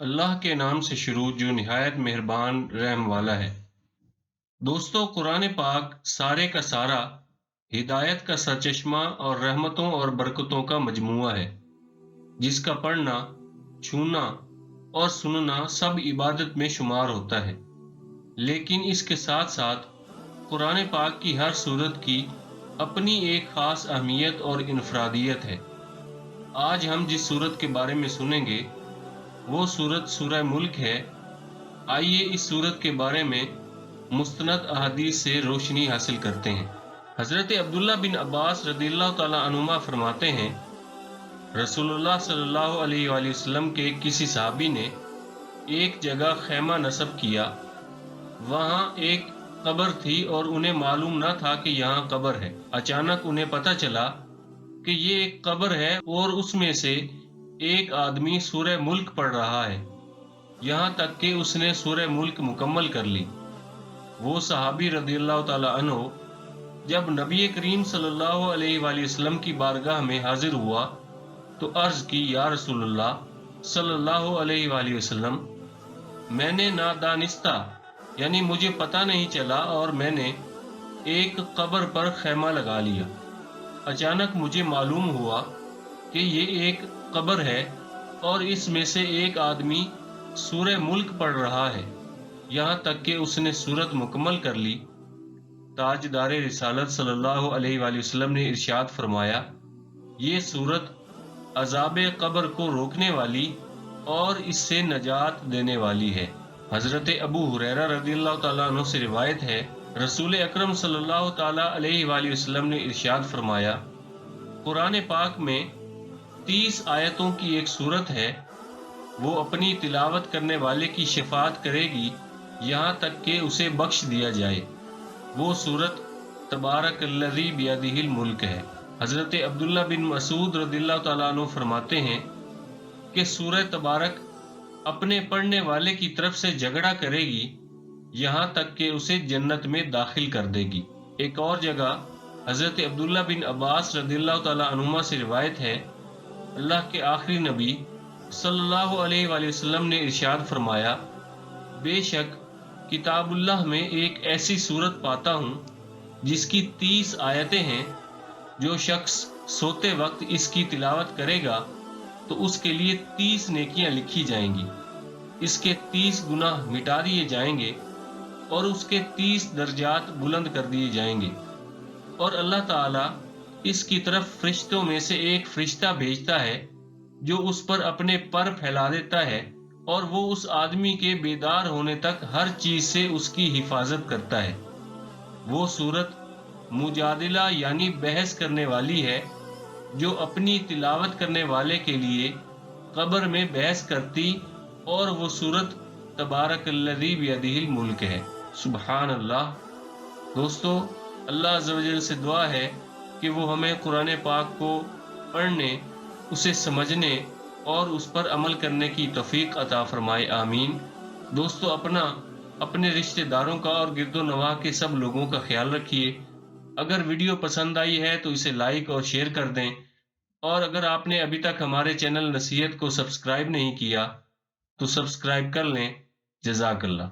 अल्लाह के नाम से शुरू जो निहायत मेहरबान रहम वाला है। दोस्तों, कुरान पाक सारे का सारा हिदायत का सरचश्मा और रहमतों और बरकतों का मजमुआ है, जिसका पढ़ना, छूना और सुनना सब इबादत में शुमार होता है। लेकिन इसके साथ साथ कुरान पाक की हर सूरत की अपनी एक खास अहमियत और इनफरादियत है। आज हम जिस सूरत के बारे में सुनेंगे वो सूरत सूरह मुल्क है। आइए इस सूरत के बारे में मुस्तनद अहादीस से रोशनी हासिल करते हैं। हज़रत अब्दुल्ला बिन अब्बास रदियल्लाहु ताला अन्हुमा फरमाते हैं, रसूलुल्लाह सल्लल्लाहु अलैहि वसल्लम के किसी सहाबी ने एक जगह खैमा नस्ब किया। वहाँ एक कब्र थी और उन्हें मालूम न था कि यहाँ कब्र है। अचानक उन्हें पता चला कि ये एक कब्र है और उसमें से एक आदमी सूरह मुल्क पढ़ रहा है, यहाँ तक कि उसने सूरह मुल्क मुकम्मल कर ली। वो सहाबी रदियल्लाहु ताला अन्हु जब नबी करीम सल्लल्लाहु अलैहि वसल्लम की बारगाह में हाजिर हुआ तो अर्ज की, या रसूलुल्लाह सल्लल्लाहु अलैहि वसल्लम, मैंने नादानिस्ता यानी मुझे पता नहीं चला और मैंने एक कब्र पर खैमा लगा लिया। अचानक मुझे मालूम हुआ कि ये एक कब्र है और इसमें से एक आदमी सूरह मुल्क पढ़ रहा है, यहाँ तक कि उसने सूरत मुकम्मल कर ली। ताजदार रिसालत सल्लल्लाहु अलैहि वसल्लम ने इरशाद फरमाया, ये सूरत अज़ाब कब्र को रोकने वाली और इससे नजात देने वाली है। हजरत अबू हुरैरा रज़ियल्लाहु ताला अन्हु से रिवायत है, रसूल अकरम सल्लल्लाहु ताला अलैहि वसल्लम ने इरशाद फरमाया, कुरान पाक में 30 आयतों की एक सूरत है, वो अपनी तिलावत करने वाले की शिफात करेगी यहाँ तक कि उसे बख्श दिया जाए। वो सूरत तबारकल्लज़ी बियदिहिल मुल्क है। हजरत अब्दुल्ला बिन मसूद रज़ियल्लाहु ताला अन्हु फरमाते हैं कि सूरह तबारक अपने पढ़ने वाले की तरफ से झगड़ा करेगी यहाँ तक कि उसे जन्नत में दाखिल कर देगी। एक और जगह हजरत अब्दुल्ला बिन अब्बास रज़ियल्लाहु ताला अन्हुमा से रिवायत है, अल्लाह के आखिरी नबी सल्लल्लाहु अलैहि वसल्लम ने इरशाद फरमाया, बेशक किताबुल्लाह में एक ऐसी सूरत पाता हूँ जिसकी 30 आयतें हैं। जो शख्स सोते वक्त इसकी तिलावत करेगा तो उसके लिए 30 नेकियां लिखी जाएंगी, इसके 30 गुनाह मिटा दिए जाएंगे और उसके 30 दर्जात बुलंद कर दिए जाएंगे। और अल्लाह ताला इसकी तरफ फरिश्तों में से एक फरिश्ता भेजता है जो उस पर अपने पर फैला देता है और वो उस आदमी के बेदार होने तक हर चीज से उसकी हिफाजत करता है। वो सूरत मुजादिला यानी बहस करने वाली है, जो अपनी तिलावत करने वाले के लिए कब्र में बहस करती, और वो सूरत तबारकल्लज़ी बियदिहिल मुल्क है। सुभान अल्लाह। दोस्तों, अल्लाह अज़्ज़ व जल से दुआ है कि वो हमें कुरान पाक को पढ़ने, उसे समझने और उस पर अमल करने की तौफीक अता फरमाए। आमीन। दोस्तों, अपने रिश्तेदारों का और गिरदो नवाह के सब लोगों का ख्याल रखिए। अगर वीडियो पसंद आई है तो इसे लाइक और शेयर कर दें, और अगर आपने अभी तक हमारे चैनल नसीहत को सब्सक्राइब नहीं किया तो सब्सक्राइब कर लें। जज़ाकल्लाह।